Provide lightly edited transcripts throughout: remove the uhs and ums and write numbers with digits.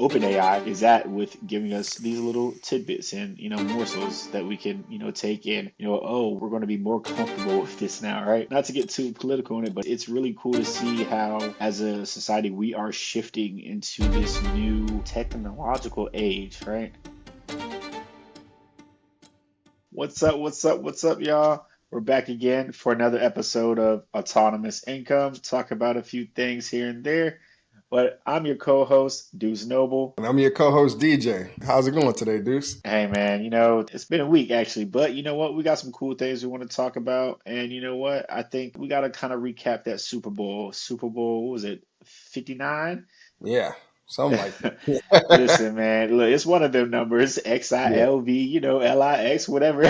OpenAI is at with giving us these little tidbits and morsels that we can take in. Oh, we're going to be more comfortable with this now, right? Not to get too political in it, but it's really cool to see how, as a society, we are shifting into this new technological age, right? What's up? What's up? What's up, y'all? We're back again for another episode of Autonomous Income. Talk about a few things here and there. But I'm your co-host, Deuce Noble. And I'm your co-host DJ. How's it going today, Deuce? Hey man, it's been a week actually, but you know what? We got some cool things we want to talk about. And you know what? I think we got to kind of recap that Super Bowl. Super Bowl, what was it, 59? Yeah, something like that. Listen, man, look, it's one of them numbers, Yeah, XILV, LIX, whatever.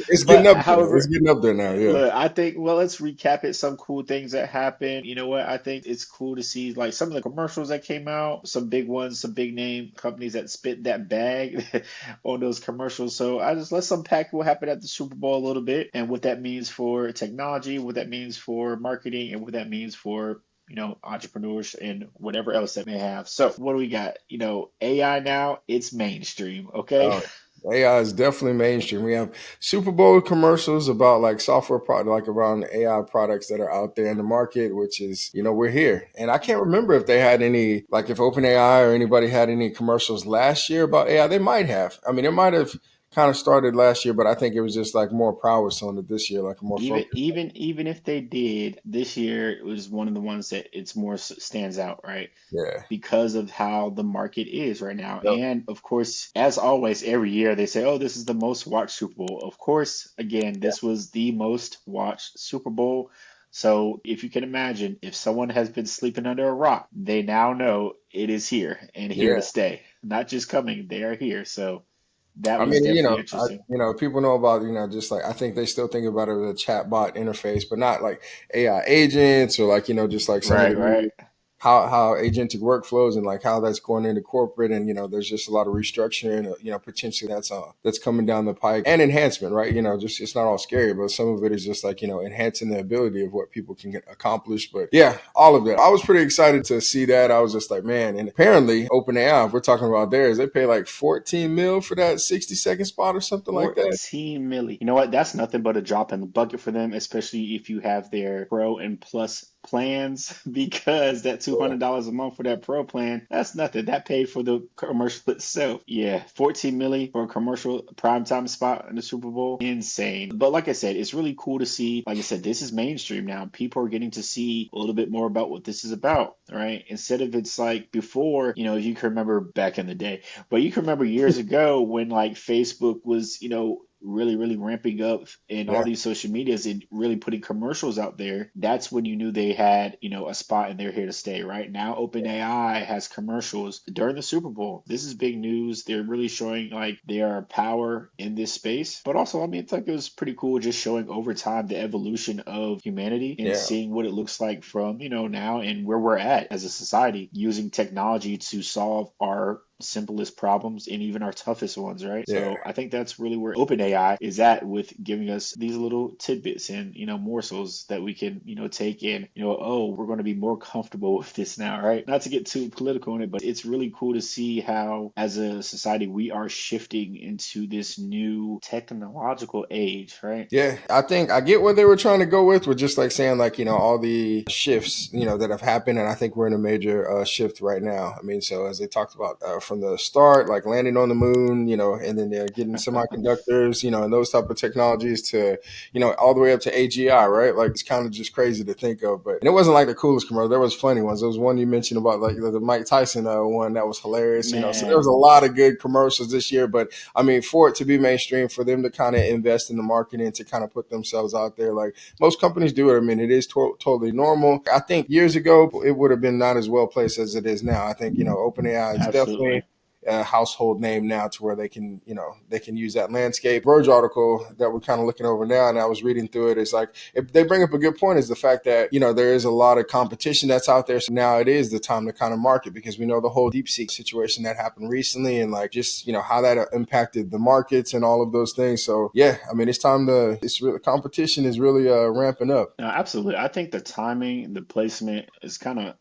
it's getting But up there. It's however, getting up there now. Yeah, look, I think, well, let's recap it. Some cool things that happened. You know what? I think it's cool to see like some of the commercials that came out, some big ones, some big name companies that spit that bag on those commercials. So let's unpack what happened at the Super Bowl a little bit and what that means for technology, what that means for marketing, and what that means for entrepreneurs and whatever else that may have. So what do we got? AI now, it's mainstream, okay? uh, AI is definitely mainstream. We have Super Bowl commercials about like software product, like around AI products that are out there in the market, which is, we're here. And I can't remember if they had any, like if OpenAI or anybody had any commercials last year about AI. They might have. I mean, it might have kind of started last year, but I think it was just like more prowess on it this year, like more Even focus. even even if they did, this year it was one of the ones that it's more stands out, right? Yeah. Because of how the market is right now. Yep. And of course, as always, every year they say, oh, this is the most watched Super Bowl. Of course, again, this was the most watched Super Bowl. So if you can imagine, if someone has been sleeping under a rock, they now know it is here and here Yeah. to stay. Not just coming, they are here. So that I was mean, definitely interesting. people know about, just like I think they still think about it as a chatbot interface, but not like AI agents or like, just like some of Right, the right. new how agentic workflows and like how that's going into corporate and there's just a lot of restructuring, potentially that's coming down the pike and enhancement, right? Just it's not all scary, but some of it is just like, enhancing the ability of what people can accomplish. But yeah, all of that. I was pretty excited to see that. I was just like, man, and apparently OpenAI, if we're talking about theirs, they pay like 14 mil for that 60-second spot or something like that. 14 milli. You know what? That's nothing but a drop in the bucket for them, especially if you have their Pro and Plus plans, because that $200 a month for that Pro plan, that's nothing. That paid for the commercial itself. Yeah, 14 milli for a commercial primetime spot in the Super Bowl. Insane. But like I said, it's really cool to see. Like I said, this is mainstream now. People are getting to see a little bit more about what this is about, right? Instead of it's like before, if you can remember back in the day, but you can remember years ago when like Facebook was, really, really ramping up in all Yeah. these social medias and really putting commercials out there. That's when you knew they had, a spot and they're here to stay, right? Now OpenAI has commercials during the Super Bowl. This is big news. They're really showing like their power in this space. But also, I mean, it's like it was pretty cool just showing over time the evolution of humanity and Yeah. seeing what it looks like from, now and where we're at as a society using technology to solve our simplest problems and even our toughest ones, right? Yeah. So I think that's really where OpenAI is at with giving us these little tidbits and morsels that we can take in. Oh, we're going to be more comfortable with this now, right? Not to get too political in it, but it's really cool to see how, as a society, we are shifting into this new technological age, right? Yeah, I think I get what they were trying to go with just like saying like, all the shifts, that have happened. And I think we're in a major shift right now. I mean, so as they talked about from the start, like landing on the moon, and then they're getting semiconductors, and those type of technologies to, all the way up to AGI, right? Like it's kind of just crazy to think of. But and it wasn't like the coolest commercial. There was funny ones. There was one you mentioned about like the Mike Tyson one that was hilarious, So there was Man, a lot of good commercials this year. But I mean, for it to be mainstream, for them to kind of invest in the marketing, to kind of put themselves out there, like most companies do it. I mean, it is totally normal. I think years ago, it would have been not as well placed as it is now. I think, OpenAI is definitely absolutely. a household name now to where they can use that landscape. Verge article that we're kind of looking over now, and I was reading through it. It's like if they bring up a good point is the fact that there is a lot of competition that's out there. So now it is the time to kind of market because we know the whole DeepSeek situation that happened recently, and like just how that impacted the markets and all of those things. So yeah, I mean it's time to. It's really competition is really ramping up. No, absolutely. I think the timing, the placement is kind of,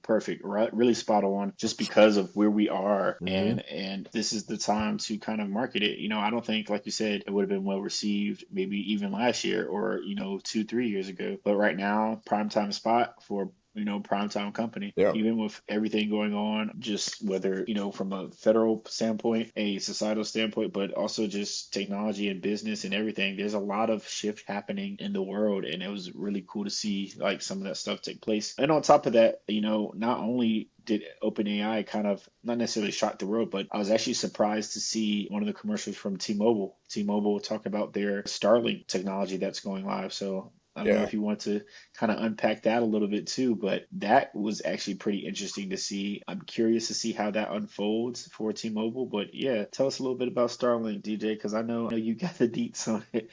perfect, right? Really spot on just because of where we are, Mm-hmm. and this is the time to kind of market it. I don't think, like you said, it would have been well received maybe even last year or, 2, 3 years ago. But right now, prime time spot for primetime company, Yeah. even with everything going on, just whether, from a federal standpoint, a societal standpoint, but also just technology and business and everything. There's a lot of shift happening in the world, and it was really cool to see like some of that stuff take place. And on top of that, not only did OpenAI kind of not necessarily shock the world, but I was actually surprised to see one of the commercials from T-Mobile. T-Mobile talk about their Starlink technology that's going live. So I don't know Yeah. if you want to kind of unpack that a little bit too, but that was actually pretty interesting to see. I'm curious to see how that unfolds for T-Mobile. But yeah, tell us a little bit about Starlink, DJ, because I know you got the deets on it.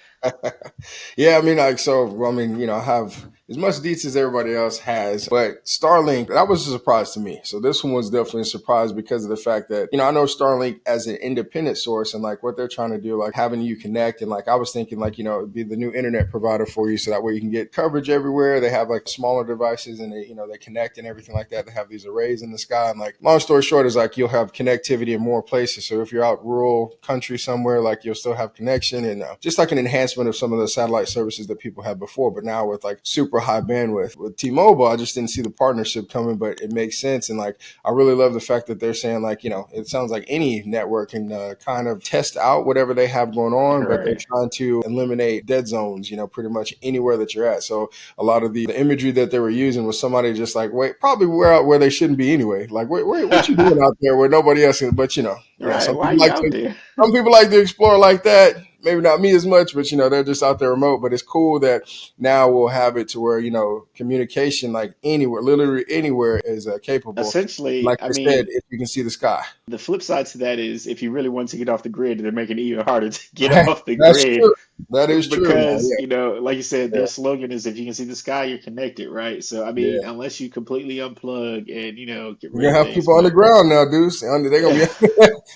Yeah, I mean, like, so, I mean, I have as much deets as everybody else has, but Starlink, that was a surprise to me. So this one was definitely a surprise because of the fact that, I know Starlink as an independent source and like what they're trying to do, like having you connect. And like, I was thinking like, it'd be the new internet provider for you. So that way you can get coverage everywhere. They have like smaller devices and they connect and everything like that. They have these arrays in the sky. And like, long story short is like, you'll have connectivity in more places. So if you're out rural country somewhere, like you'll still have connection and just like an enhancement of some of the satellite services that people had before, but now with like super high bandwidth. With T-Mobile, I just didn't see the partnership coming, but it makes sense. And like, I really love the fact that they're saying like, it sounds like any network can kind of test out whatever they have going on, but they're Right. trying to eliminate dead zones, pretty much anywhere that you're at. So a lot of the imagery that they were using was somebody just like, wait, probably we're out where they shouldn't be anyway. Like, wait, what you doing out there where nobody else can, but Right. Why are people you like out to there? some people like to explore like that. Maybe not me as much, but they're just out there remote. But it's cool that now we'll have it to where communication like anywhere, literally anywhere, is capable. Essentially, Like I I said, mean, if you can see the sky, the flip side to that is if you really want to get off the grid, they're making it even harder to get off the that's grid true. That is true. Now, because, like you said, yeah, their slogan is if you can see the sky, you're connected, right? So, I yeah, mean, yeah. unless you completely unplug and, get You're rid of gonna have things, people on the but ground now, Deuce. They're gonna be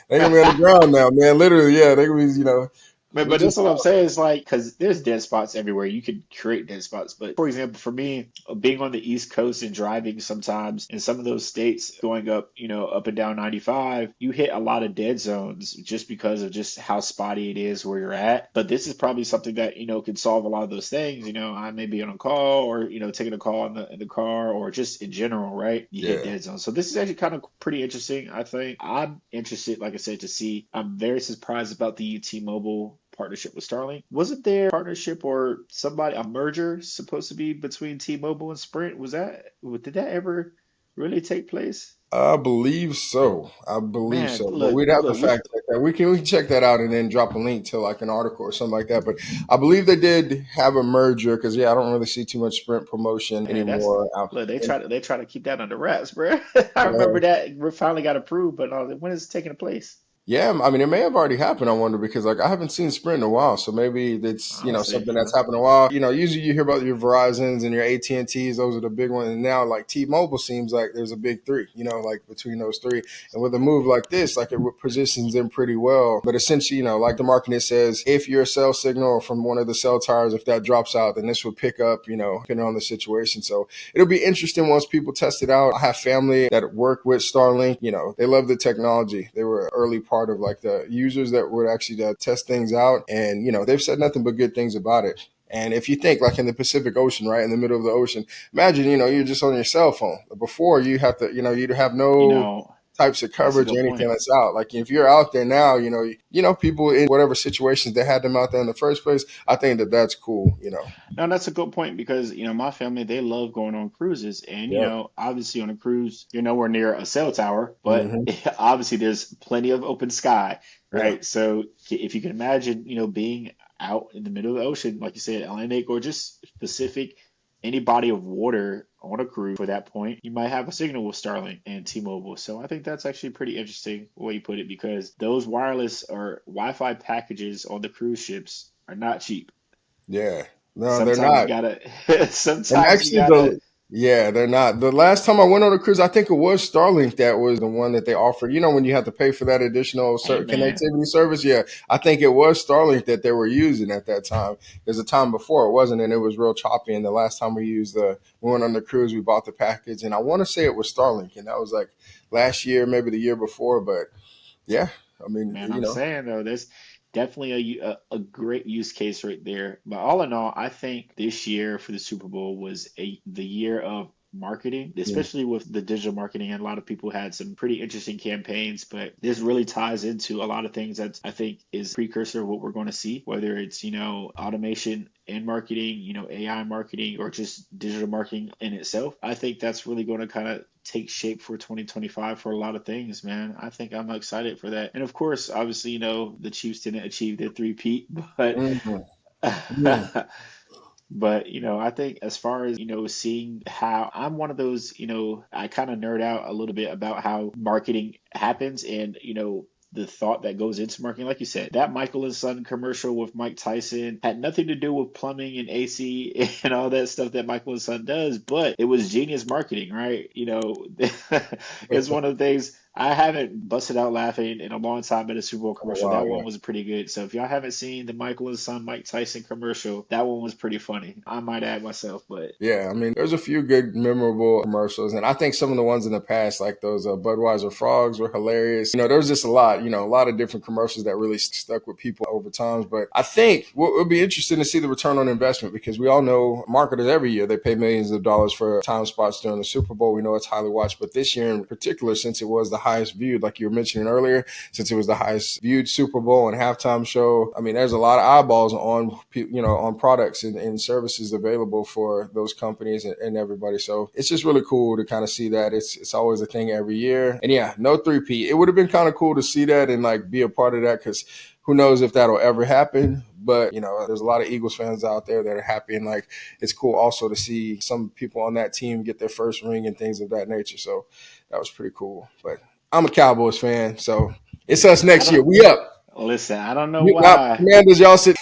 they're gonna be on the ground now, man. Literally, yeah. They're gonna be, But which is that's what I'm saying. It's like, because there's dead spots everywhere. You could create dead spots. But for example, for me, being on the East Coast and driving sometimes in some of those states going up, up and down 95, you hit a lot of dead zones just because of just how spotty it is where you're at. But this is probably something that, could solve a lot of those things. I may be on a call or, taking a call in the car or just in general, right? You hit yeah. dead zones. So this is actually kind of pretty interesting, I think. I'm interested, like I said, to see. I'm very surprised about the T-Mobile partnership with Starlink. Wasn't there a partnership or a merger supposed to be between T-Mobile and Sprint? Did that ever really take place? I believe so. I believe Man, so. But look, we'd have to look, we fact check that. We can check that out and then drop a link to like an article or something like that. But I believe they did have a merger because I don't really see too much Sprint promotion man, that's anymore. look, And, they try to keep that under wraps, bro. I remember uh, that we finally got approved, but when is it taking place? yeah, I mean, it may have already happened. I wonder because like I haven't seen Sprint in a while, so maybe it's Honestly, something that's happened a while. Usually you hear about your Verizon's and your AT&Ts; those are the big ones. And now like T-Mobile seems like there's a big three. Like between those three, and with a move like this, like it positions them pretty well. But essentially, like the marketing says, if your cell signal from one of the cell towers, if that drops out, then this would pick up. Depending on the situation. So it'll be interesting once people test it out. I have family that work with Starlink. They love the technology. They were early part of like the users that would actually test things out, and they've said nothing but good things about it. And if you think like in the Pacific Ocean, right in the middle of the ocean, imagine you're just on your cell phone. Before you have to, you'd have you no know, types of that's a coverage or good anything point. that's out. Like if you're out there now, people in whatever situations they had them out there in the first place. I think that that's cool. No, that's a good point because, my family, they love going on cruises. And, Yep. obviously on a cruise, you're nowhere near a cell tower, but Hmm. obviously there's plenty of open sky, Yeah. right? So if you can imagine, being out in the middle of the ocean, like you said, Atlantic or just Pacific, any body of water on a cruise for that point, you might have a signal with Starlink and T-Mobile. So I think that's actually pretty interesting the way you put it, because those wireless or Wi-Fi packages on the cruise ships are not cheap. Yeah. No, they're Sometimes you not. gotta, And sometimes you actually, gotta, they're not. The last time I went on a cruise, I think it was Starlink that was the one that they offered. You know, when you have to pay for that additional hey man, connectivity service. Yeah, I think it was Starlink that they were using at that time. There's a time before it wasn't, and it was real choppy. And the last time we went on the cruise, we bought the package, and I want to say it was Starlink, and that was like last year, maybe the year before. But yeah, I mean, man, I'm saying though, there's definitely a great use case right there. But all in all, I think this year for the Super Bowl was the year of marketing, yeah, especially with the digital marketing. And a lot of people had some pretty interesting campaigns, but this really ties into a lot of things that I think is precursor of what we're going to see, whether it's, automation in marketing, AI marketing, or just digital marketing in itself. I think that's really going to kind of take shape for 2025 for a lot of things, man. I think I'm excited for that. And of course, obviously, the Chiefs didn't achieve their three-peat, but mhm, mhm, but I think as far as seeing how I'm one of those, I kind of nerd out a little bit about how marketing happens, and the thought that goes into marketing. Like you said, that Michael and Son commercial with Mike Tyson had nothing to do with plumbing and AC and all that stuff that Michael and Son does, but it was genius marketing, right? It's one of the things. I haven't busted out laughing in a long time at a Super Bowl oh commercial. wow, That yeah. one was pretty good. So if y'all haven't seen the Michael and Son Mike Tyson commercial, that one was pretty funny. I might add myself, but Yeah, I mean, there's a few good, memorable commercials, and I think some of the ones in the past, like those Budweiser frogs, were hilarious. There was just a lot, a lot of different commercials that really stuck with people over time. But I think what would be interesting to see the return on investment, because we all know marketers every year they pay millions of dollars for time spots during the Super Bowl. We know it's highly watched, but this year in particular, since it was the highest viewed, like you were mentioning earlier, since it was the highest viewed Super Bowl and halftime show, I mean, there's a lot of eyeballs on on products and services available for those companies and everybody. So it's just really cool to kind of see that. It's always a thing every year. And yeah, no 3P. It would have been kind of cool to see that and like be a part of that, because who knows if that'll ever happen. But there's a lot of Eagles fans out there that are happy, and like it's cool also to see some people on that team get their first ring and things of that nature. So that was pretty cool. But I'm a Cowboys fan, so it's us I next year. don't We up. listen. I don't know Now, why. Commanders, y'all sit.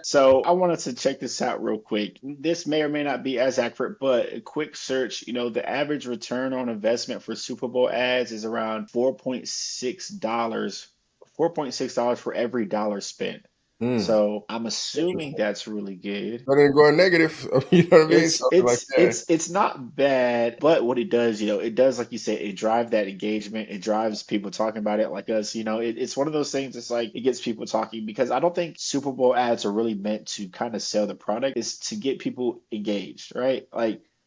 So I wanted to check this out real quick. This may or may not be as accurate, but a quick search, the average return on investment for Super Bowl ads is around $4.6, $4.6 for every dollar spent. Mm, So I'm assuming interesting. that's really good. Better than going negative. You know what I mean? It's Something like it's that. it's it's not bad, but what it does, it does, like you said, it drives that engagement. It drives people talking about it like us. It's one of those things. It's like it gets people talking, because I don't think Super Bowl ads are really meant to kind of sell the product. It's to get people engaged, right?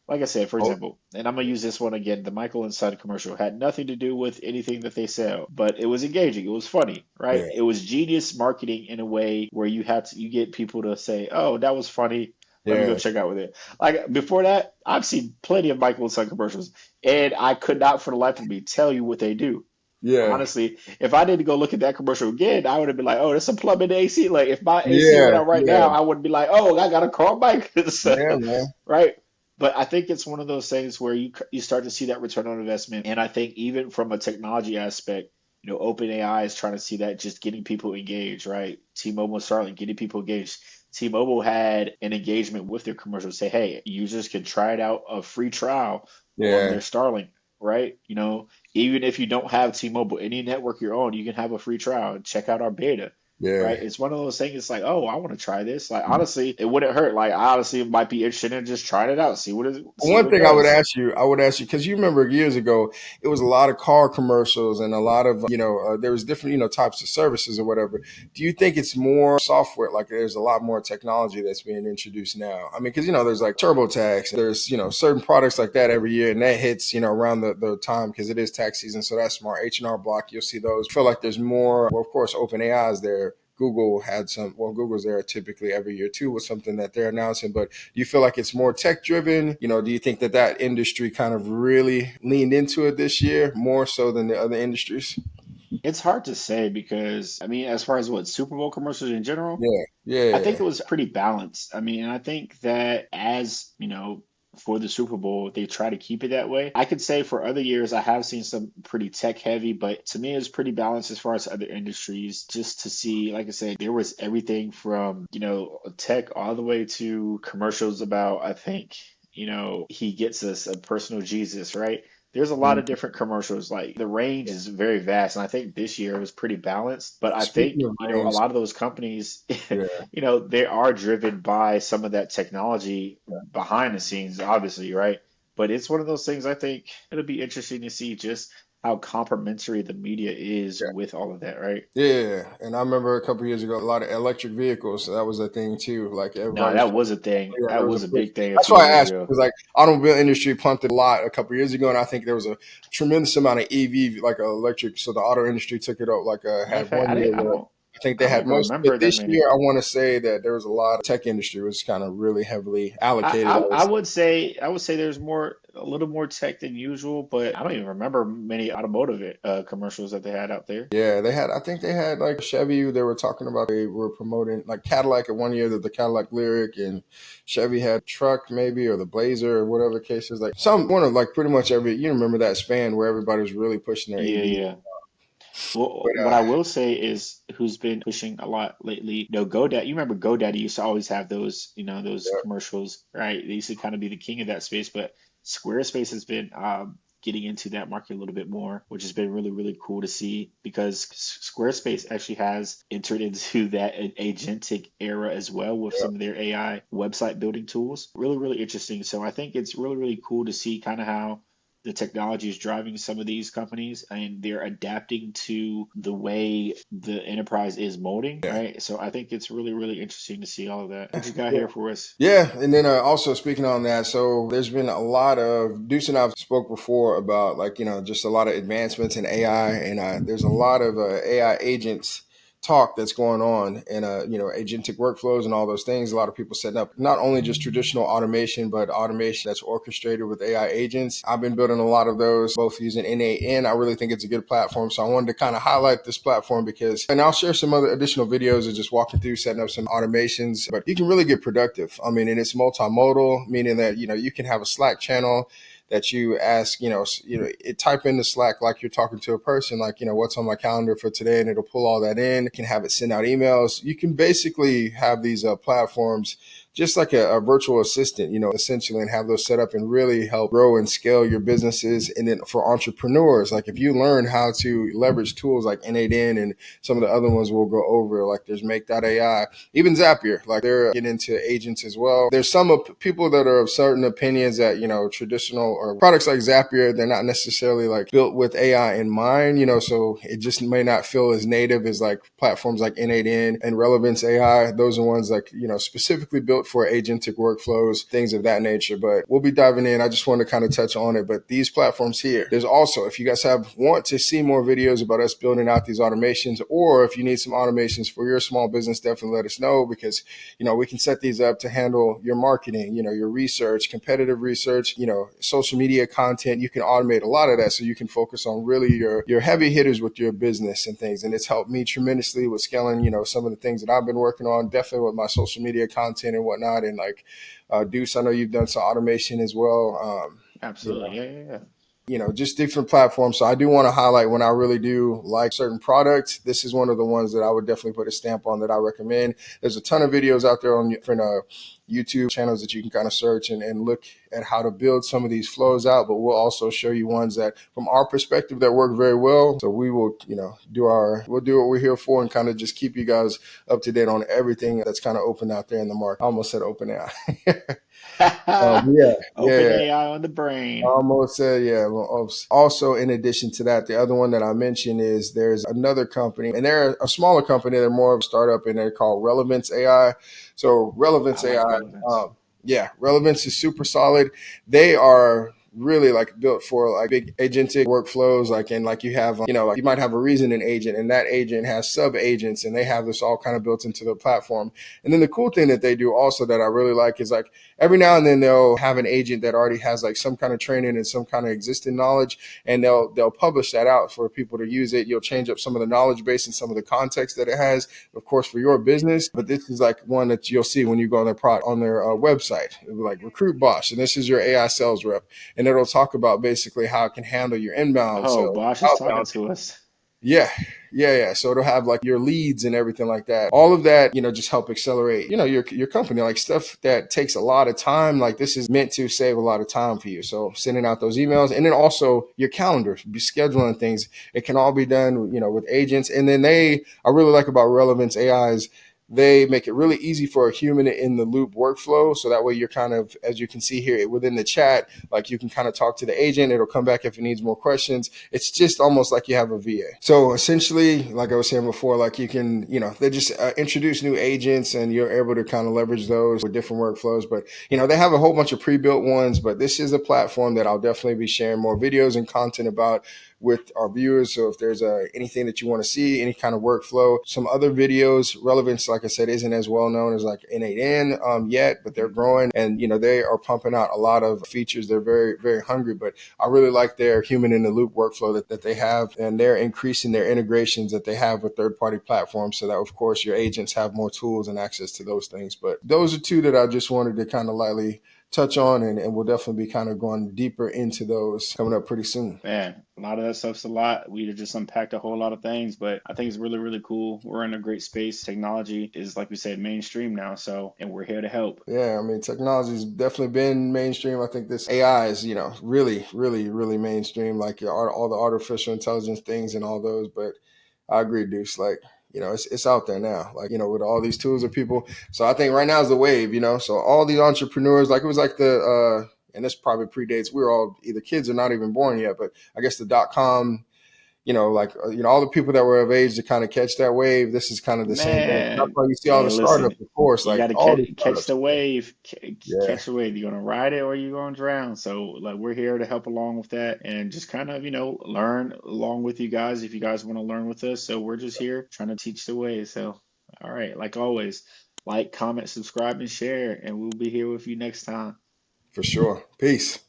Like I said, for Oh, example, and I'm gonna use this one again. The Michael and Son commercial had nothing to do with anything that they sell, but it was engaging. It was funny, right? yeah, It was genius marketing in a way where you get people to say, "Oh, that was funny. Let me go yeah, check out with it." Like before that, I've seen plenty of Michael and Son commercials, and I could not for the life of me tell you what they do. yeah, Honestly, if I did to go look at that commercial again, I would have been like, "Oh, there's some plumbing AC." Like if my AC went yeah, out right yeah, now, I would be like, "Oh, I gotta call Mike," yeah, man. right? But I think it's one of those things where you start to see that return on investment, and I think even from a technology aspect, OpenAI is trying to see that, just getting people engaged, right? T-Mobile and Starlink getting people engaged. T-Mobile had an engagement with their commercial, say, "Hey, users can try it out, a free trial on Yeah, their Starlink." Right? Even if you don't have T-Mobile, any network you're on, you can have a free trial and check out our beta. yeah. Right? It's one of those things. It's like, oh, I want to try this. Like, honestly, it wouldn't hurt. Like, I honestly might be interested in just trying it out, see One what it thing does. I would ask you, because you remember years ago, it was a lot of car commercials and a lot of, there was different, types of services or whatever. Do you think it's more software? Like there's a lot more technology that's being introduced now. I mean, because, there's like TurboTax, there's, certain products like that every year, and that hits, around the time, because it is tax season. So that's smart. H&R Block, you'll see those. I feel like there's more, well, of course, OpenAI is there. Google had some, well, Google's there typically every year too with something that they're announcing, but do you feel like it's more tech driven? Do you think that industry kind of really leaned into it this year more so than the other industries? It's hard to say because, I mean, as far as what Super Bowl commercials in general, Yeah. I think Yeah. it was pretty balanced. I mean, I think that as, for the Super Bowl, they try to keep it that way. I could say for other years, I have seen some pretty tech heavy, but to me, it was pretty balanced as far as other industries. Just to see, like I said, there was everything from, tech all the way to commercials about, I think, he gets us a personal Jesus, right? There's a lot Mm. of different commercials. Like the range is very vast, and I think this year was pretty balanced. But I Speaking think, of a range, lot of those companies, yeah. they are driven by some of that technology behind the scenes, obviously, right? But it's one of those things I think it'll be interesting to see just how complementary the media is with all of that, right? Yeah, and I remember a couple years ago, a lot of electric vehicles. So that was a thing too. Like No, everybody's, that was a thing. yeah, there That was a was a push. big thing a That's few why I years asked ago. because like automobile industry pumped it a lot a couple years ago, and I think there was a tremendous amount of EV, like electric. So the auto industry took it up. Like Matter of had fact, one I year didn't, where I think I they don't had even most. But remember that this many. year, I want to say that there was a lot of tech industry was kind of really heavily allocated. I I was would say there's a little more tech than usual, but I don't even remember many automotive commercials that they had out there. Yeah, they had. I think they had like Chevy. They were talking about they were promoting like Cadillac at one year that the Cadillac Lyric and Chevy had truck maybe or the Blazer or whatever the case is. Like some one of like pretty much every. You remember that span where everybody was really pushing their Yeah, EV. yeah. Well, But what I will say is who's been pushing a lot lately. GoDaddy. You remember GoDaddy used to always have those, those yeah, commercials, right? They used to kind of be the king of that space, but Squarespace has been getting into that market a little bit more, which has been really, really cool to see because Squarespace actually has entered into that agentic era as well with yeah, some of their AI website building tools. Really, really interesting. So I think it's really, really cool to see kind of how the technology is driving some of these companies and they're adapting to the way the enterprise is molding, yeah. right? So I think it's really, really interesting to see all of that. What you got Yeah. here for us? Yeah, and then also speaking on that, so there's been a lot of Deuce and I've spoke before about like just a lot of advancements in AI, and there's a lot of AI agents talk that's going on, and agentic workflows and all those things. A lot of people setting up not only just traditional automation, but automation that's orchestrated with AI agents. I've been building a lot of those, both using N8N. I really think it's a good platform, so I wanted to kind of highlight this platform because, and I'll share some other additional videos of just walking through setting up some automations. But you can really get productive. I mean, and it's multimodal, meaning that you can have a Slack channel that you ask, it type into Slack like you're talking to a person, like, what's on my calendar for today, and it'll pull all that in. You can have it send out emails. You can basically have these platforms just like a virtual assistant, essentially, and have those set up and really help grow and scale your businesses. And then for entrepreneurs, like if you learn how to leverage tools like N8N and some of the other ones we'll go over, like there's Make.ai, even Zapier, like they're getting into agents as well. There's some people that are of certain opinions that, traditional or products like Zapier, they're not necessarily like built with AI in mind, so it just may not feel as native as like platforms like N8N and Relevance AI. Those are ones like, specifically built for agentic workflows, things of that nature. But we'll be diving in. I just want to kind of touch on it. But these platforms here, there's also, if you guys want to see more videos about us building out these automations, or if you need some automations for your small business, definitely let us know because, we can set these up to handle your marketing, your research, competitive research, social media content. You can automate a lot of that so you can focus on really your heavy hitters with your business and things. And it's helped me tremendously with scaling, some of the things that I've been working on, definitely with my social media content and whatnot. And like Deuce, I know you've done some automation as well. You know, Absolutely. Yeah, yeah, yeah. just different platforms. So I do want to highlight when I really do like certain products. This is one of the ones that I would definitely put a stamp on that I recommend. There's a ton of videos out there on different YouTube channels that you can kind of search and look at how to build some of these flows out. But we'll also show you ones that from our perspective that work very well. So we will, we'll do what we're here for and kind of just keep you guys up to date on everything that's kind of open out there in the market. I almost said open out. Yeah, Open yeah. AI on the brain. Almost said, yeah. Well, also, in addition to that, the other one that I mentioned is there's another company, and they're a smaller company. They're more of a startup, and they're called Relevance AI. So I Relevance like AI, relevance. yeah, Relevance is super solid. They are really like built for like big agentic workflows. Like, and like you have, like you might have a reasoning agent, and that agent has sub agents, and they have this all kind of built into the platform. And then the cool thing that they do also that I really like is like every now and then they'll have an agent that already has like some kind of training and some kind of existing knowledge, and they'll publish that out for people to use it. You'll change up some of the knowledge base and some of the context that it has, of course, for your business. But this is like one that you'll see when you go on their website. It'll be like Recruit Boss, and this is your AI sales rep, and it'll talk about basically how it can handle your inbound Oh, sales, Bosch is talking outbound. to us. Yeah, yeah. So it'll have like your leads and everything like that. All of that, just help accelerate, your company, like stuff that takes a lot of time. Like this is meant to save a lot of time for you. So sending out those emails, and then also your calendar, be scheduling things. It can all be done, with agents. And then I really like about Relevance AIs. They make it really easy for a human in the loop workflow. So that way you're kind of, as you can see here within the chat, like you can kind of talk to the agent. It'll come back if it needs more questions. It's just almost like you have a VA. So essentially, like I was saying before, like you can, they just introduce new agents, and you're able to kind of leverage those with different workflows. But, they have a whole bunch of pre-built ones, but this is a platform that I'll definitely be sharing more videos and content about with our viewers. So if there's anything that you want to see, any kind of workflow, some other videos. Relevance, like I said, isn't as well known as like N8N yet, but they're growing, and they are pumping out a lot of features. They're very, very hungry, but I really like their human in the loop workflow that they have, and they're increasing their integrations that they have with third-party platforms, so that of course your agents have more tools and access to those things. But those are two that I just wanted to kind of lightly touch on, and we'll definitely be kind of going deeper into those coming up pretty soon. Man, a lot of that stuff's a lot. We just unpacked a whole lot of things, but I think it's really, really cool. We're in a great space. Technology is, like we said, mainstream now. So, and we're here to help. Yeah, I mean, technology's definitely been mainstream. I think this AI is, really, really, really mainstream, like all the artificial intelligence things and all those. But I agree, Deuce. Like, it's out there now, like, with all these tools of people. So I think right now is the wave, So all these entrepreneurs, like it was like and this probably predates, we were all either kids or not even born yet, but I guess the .com, all the people that were of age to kind of catch that wave. This is kind of the same thing. That's Man, why you see all hey, the listen, startups, of course, you like got to all the catch startups. the wave. Yeah, Catch the wave. You're gonna ride it or you're gonna drown. So, like, we're here to help along with that and just kind of, learn along with you guys if you guys want to learn with us. So, we're just here trying to teach the way. So, all right, like always, like, comment, subscribe, and share, and we'll be here with you next time. for sure. Peace.